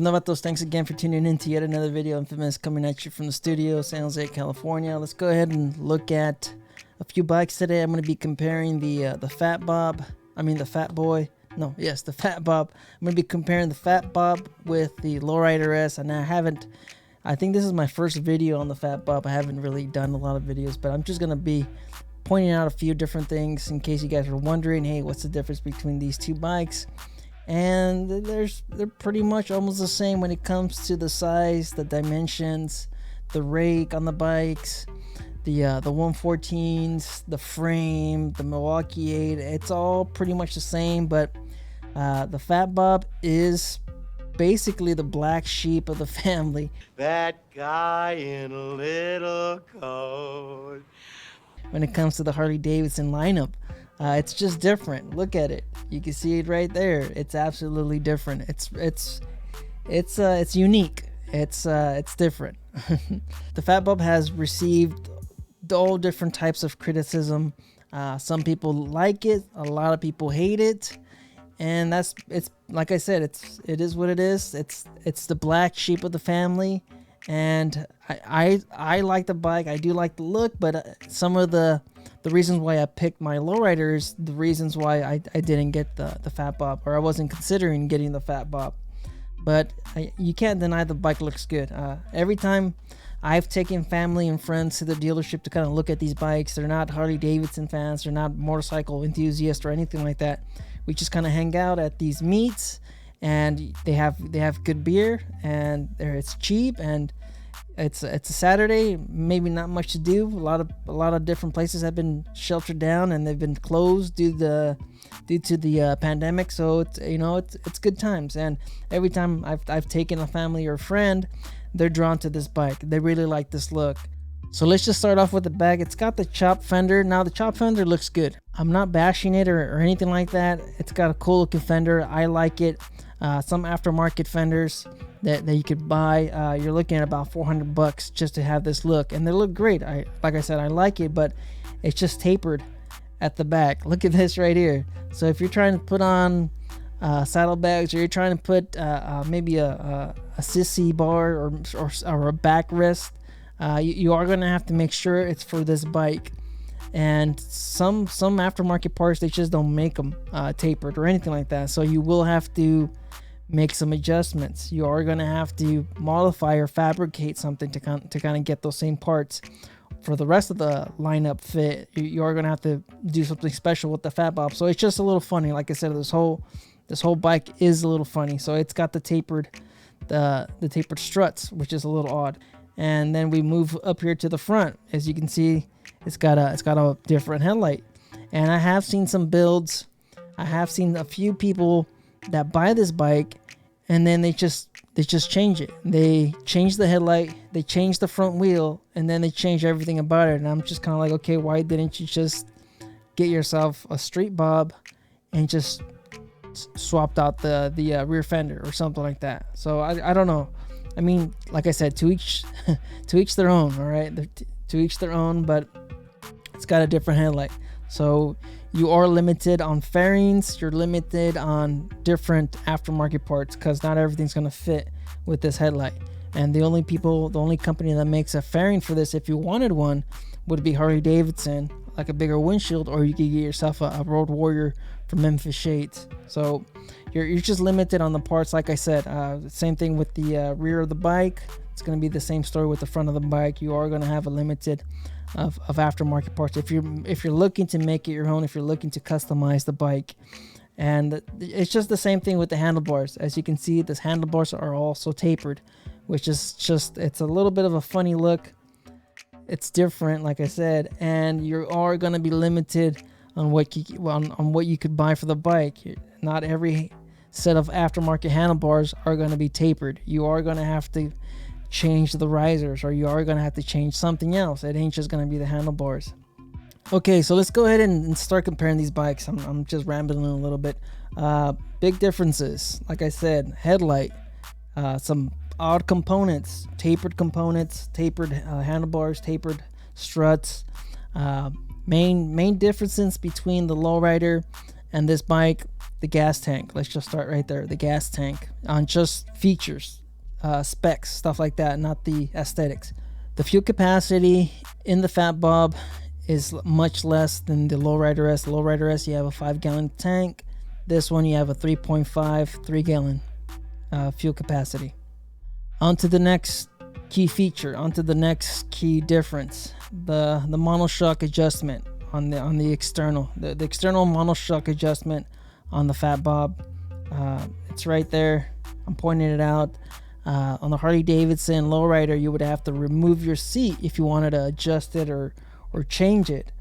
Novatos, thanks again for tuning in to yet another video. Infamous, coming at you from the studio, San Jose, California. Let's go ahead and look at a few bikes today. I'm going to be comparing the Fat Bob. The Fat Boy. No, yes, the Fat Bob. I'm going to be comparing the Fat Bob with the Lowrider S. And I think this is my first video on the Fat Bob. I haven't really done a lot of videos, but I'm just going to be pointing out a few different things in case you guys are wondering, hey, what's the difference between these two bikes? And they're pretty much almost the same when it comes to the size, the dimensions, the rake on the bikes, the 114s, the frame, the Milwaukee 8. It's all pretty much the same, but the Fat Bob is basically the black sheep of the family. That guy in a little coat. When it comes to the Harley-Davidson lineup, it's just different. Look at it. You can see it right there. It's absolutely different. It's unique. It's different. The Fat Bob has received all different types of criticism. Some people like it. A lot of people hate it. And it's like I said, it is what it is. It's the black sheep of the family. And I like the bike. I do like the look, but some of the reasons why I picked my lowrider is the reasons why I didn't get the Fat Bob, or I wasn't considering getting the Fat Bob. But you can't deny the bike looks good. Every time I've taken family and friends to the dealership to kind of look at these bikes, they're not Harley-Davidson fans, they're not motorcycle enthusiasts or anything like that. We just kind of hang out at these meets, and they have good beer, and it's cheap, and it's a Saturday, maybe not much to do. A lot of different places have been sheltered down and they've been closed due to the pandemic. So it's good times. And every time I've taken a family or a friend, they're drawn to this bike. They really like this look. So let's just start off with the back. It's got the chop fender. Now the chop fender looks good. I'm not bashing it or anything like that. It's got a cool looking fender. I like it. Some aftermarket fenders that you could buy, you're looking at about $400 just to have this look, and they look great. Like I said, I like it, but it's just tapered at the back. Look at this right here. So if you're trying to put on saddlebags, or you're trying to put maybe a sissy bar or a backrest, you are going to have to make sure it's for this bike. And some aftermarket parts, they just don't make them tapered or anything like that. So you will have to make some adjustments. You are going to have to modify or fabricate something to kind of get those same parts for the rest of the lineup fit. You are going to have to do something special with the Fat Bob. So it's just a little funny. Like I said, this whole bike is a little funny. So it's got the tapered struts, which is a little odd. And then we move up here to the front. As you can see, it's got a different headlight. And I have seen some builds. I have seen a few people that buy this bike and then they just change it. They change the headlight, they change the front wheel, and then they change everything about it. And I'm just kind of like, okay, why didn't you just get yourself a street bob and just swapped out the rear fender or something like that? So I don't know. I mean, like I said, to each their own. All right, to each their own, but it's got a different headlight. So you are limited on fairings, you're limited on different aftermarket parts, because not everything's going to fit with this headlight. And the only company that makes a fairing for this, if you wanted one, would be Harley-Davidson, like a bigger windshield, or you could get yourself a Road Warrior from Memphis shades. So you're just limited on the parts. Like I said, same thing with the rear of the bike. It's going to be the same story with the front of the bike. You are going to have a limited of aftermarket parts if you're looking to make it your own, if you're looking to customize the bike. And it's just the same thing with the handlebars. As you can see, the handlebars are also tapered, which is just, it's a little bit of a funny look. It's different, like I said, and you are going to be limited on what you could buy for the bike. Not every set of aftermarket handlebars are going to be tapered. You are going to have to change the risers, or you are going to have to change something else. It ain't just going to be the handlebars. Okay, so let's go ahead and start comparing these bikes. I'm just rambling a little bit. Big differences, like I said: headlight, some odd components, tapered handlebars, tapered struts. Main differences between the lowrider and this bike the gas tank. Let's just start right there. The gas tank on just features, specs, stuff like that, not the aesthetics. The fuel capacity in the Fat Bob is much less than the Lowrider S. The Lowrider S, you have a 5-gallon tank. This one, you have a 3.5, 3-gallon fuel capacity. On to the next key feature, onto the next key difference, the monoshock adjustment on the external, the external monoshock adjustment on the Fat Bob. It's right there. I'm pointing it out. On the Harley-Davidson Lowrider, you would have to remove your seat if you wanted to adjust it or change it.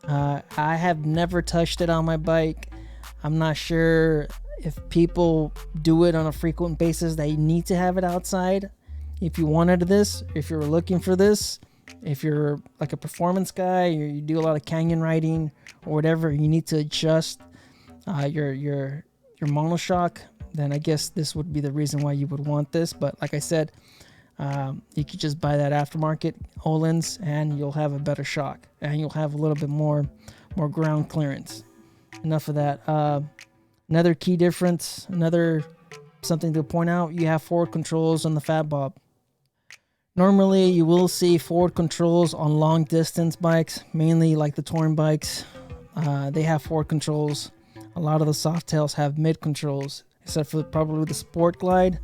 I have never touched it on my bike. I'm not sure if people do it on a frequent basis. They need to have it outside. If you wanted this, if you're looking for this, if you're like a performance guy, or you do a lot of canyon riding or whatever, you need to adjust your monoshock, then I guess this would be the reason why you would want this. But like I said, you could just buy that aftermarket Öhlins and you'll have a better shock and you'll have a little bit more ground clearance. Enough of that. Another key difference, another something to point out, you have forward controls on the Fat Bob. Normally you will see forward controls on long distance bikes, mainly like the touring bikes. They have forward controls. A lot of the Softails have mid controls, except for probably the Sport Glide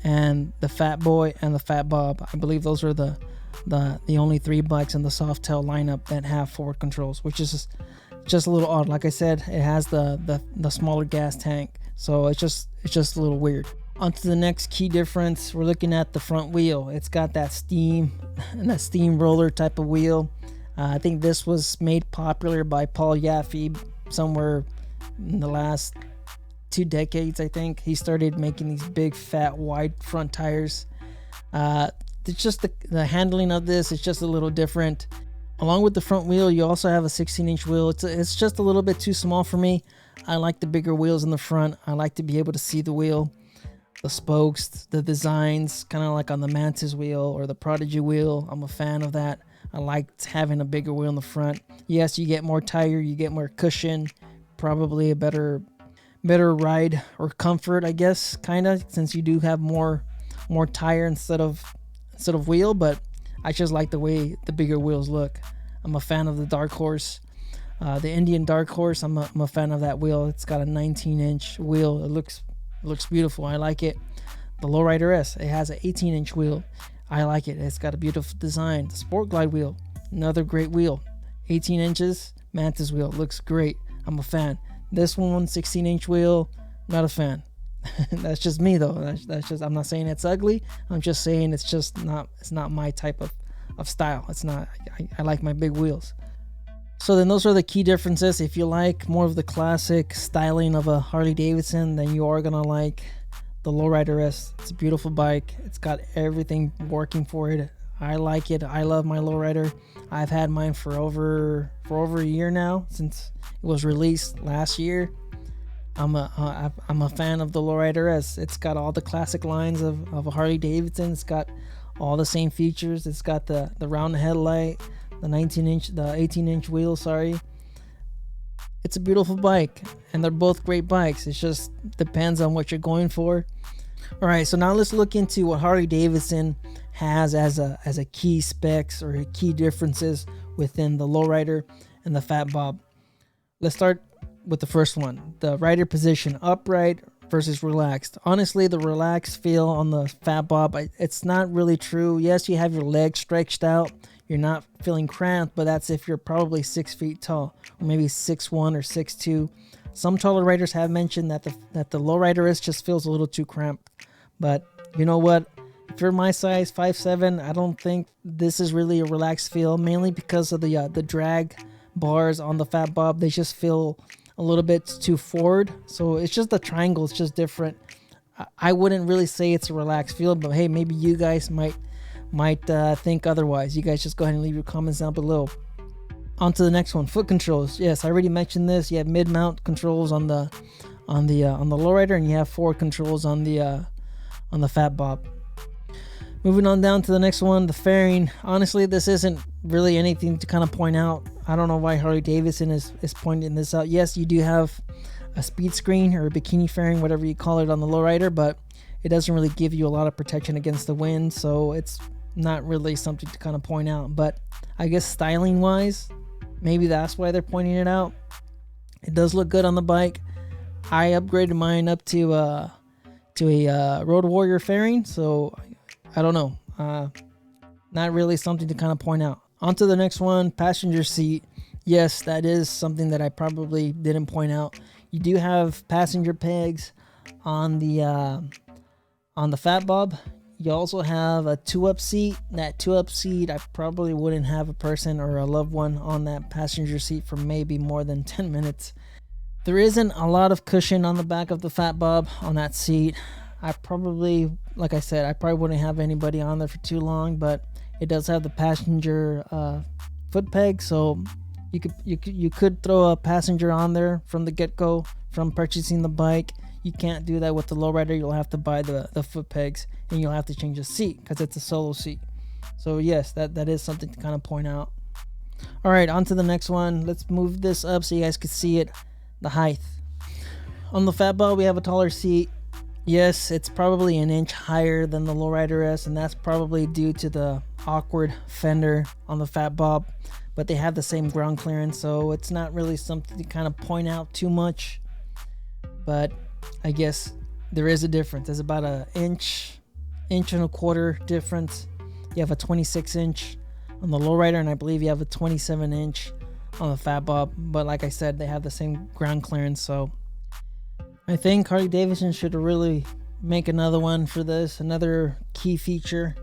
and the Fat Boy and the Fat Bob. I believe those are the only 3 bikes in the Softail lineup that have forward controls, which is just a little odd. Like I said, it has the smaller gas tank, so it's just a little weird. On to the next key difference, we're looking at the front wheel. It's got that steam roller type of wheel. I think this was made popular by Paul Yaffe somewhere in the last 2 decades. I think he started making these big fat wide front tires. It's just the handling of this is just a little different. Along with the front wheel, you also have a 16-inch wheel. It's just a little bit too small for me. I like the bigger wheels in the front. I like to be able to see the wheel, the spokes, the designs, kind of like on the Mantis wheel or the Prodigy wheel. I'm a fan of that. I liked having a bigger wheel in the front. Yes, you get more tire, you get more cushion, probably a better ride or comfort, I guess, kind of, since you do have more tire instead of wheel. But I just like the way the bigger wheels look. I'm a fan of the Dark Horse, the Indian Dark Horse. I'm a fan of that wheel. It's got a 19-inch wheel. It looks beautiful. I like it. The Lowrider S, it has an 18-inch wheel. I like it. It's got a beautiful design. The Sport Glide wheel, another great wheel. 18 inches, Mantis wheel, looks great. I'm a fan. This one, 16-inch wheel, not a fan. That's just me though. That's just, I'm not saying it's ugly. I'm just saying it's not my type of style. It's not. I like my big wheels. So then those are the key differences. If you like more of the classic styling of a Harley-Davidson, then you are gonna like the Lowrider S. It's a beautiful bike. It's got everything working for it. I like it. I love my Lowrider. I've had mine for over a year now, since it was released last year. I'm a fan of the Lowrider S. It's got all the classic lines of a Harley-Davidson. It's got all the same features. It's got the round headlight, the 18-inch wheel, sorry. It's a beautiful bike, and they're both great bikes. It just depends on what you're going for. All right, so now let's look into what Harley-Davidson has as a key specs or key differences within the Lowrider and the Fat Bob. Let's start with the first one, the rider position, upright versus relaxed. Honestly, the relaxed feel on the Fat Bob, it's not really true. Yes, you have your legs stretched out. You're not feeling cramped, but that's if you're probably 6 feet tall, or maybe 6'1" or 6'2". Some taller riders have mentioned that the Lowrider S just feels a little too cramped. But you know what? If you're my size, 5'7", I don't think this is really a relaxed feel, mainly because of the drag bars on the Fat Bob. They just feel a little bit too forward. So it's just the triangle. It's just different. I wouldn't really say it's a relaxed feel, but hey, maybe you guys might think otherwise. You guys just go ahead and leave your comments down below. On to the next one, foot controls. Yes, I already mentioned this. You have mid-mount controls on the Lowrider, and you have forward controls on the Fat Bob. Moving on down to the next one, the fairing. Honestly, this isn't really anything to kind of point out. I don't know why Harley-Davidson is pointing this out. Yes, you do have speed screen or a bikini fairing, whatever you call it on the lowrider, but it doesn't really give you a lot of protection against the wind, so it's not really something to kind of point out. But I guess styling wise, maybe that's why they're pointing it out. It does look good on the bike. I upgraded mine up to a Road Warrior fairing, so I don't know. Not really something to kind of point out. On to the next one, passenger seat. Yes, that is something that I probably didn't point out. You do have passenger pegs on the Fat Bob. You also have a 2-up seat. That 2-up seat, I probably wouldn't have a person or a loved one on that passenger seat for maybe more than 10 minutes. There isn't a lot of cushion on the back of the Fat Bob on that seat. I probably, like I said, I probably wouldn't have anybody on there for too long, but it does have the passenger foot peg, so you could throw a passenger on there from the get-go from purchasing the bike. You can't do that with the lowrider. You'll have to buy the foot pegs, and you'll have to change the seat because it's a solo seat. So yes, that is something to kind of point out. All right, on to the next one. Let's move this up so you guys can see it. The height. On the Fat Bob, we have a taller seat. Yes, it's probably an inch higher than the lowrider S, and that's probably due to the awkward fender on the Fat Bob, but they have the same ground clearance, so it's not really something to kind of point out too much. But I guess there is a difference. There's about an inch and a quarter difference. You have a 26-inch on the lowrider, and I believe you have a 27-inch on the Fat Bob. But like I said, they have the same ground clearance, so I think Harley-Davidson should really make another one for this. Another key feature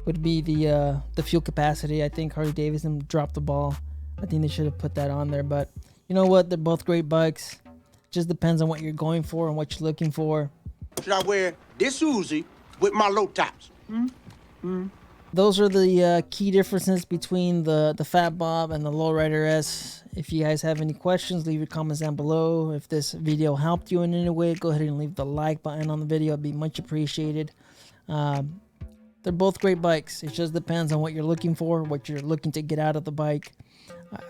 would be the fuel capacity. I think Harley-Davidson dropped the ball. I think they should have put that on there, but you know what? They're both great bikes. Just depends on what you're going for and what you're looking for. Should I wear this Uzi with my low tops? Those are the key differences between the Fat Bob and the Lowrider S. If you guys have any questions, leave your comments down below. If this video helped you in any way, go ahead and leave the like button on the video. It'd be much appreciated. They're both great bikes. It just depends on what you're looking for, what you're looking to get out of the bike,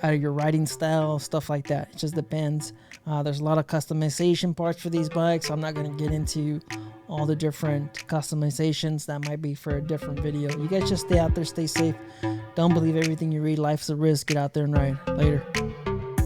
out of your riding style, stuff like that. It just depends. There's a lot of customization parts for these bikes. I'm not going to get into all the different customizations. That might be for a different video. You guys just stay out there, stay safe. Don't believe everything you read. Life's a risk. Get out there and ride. Later.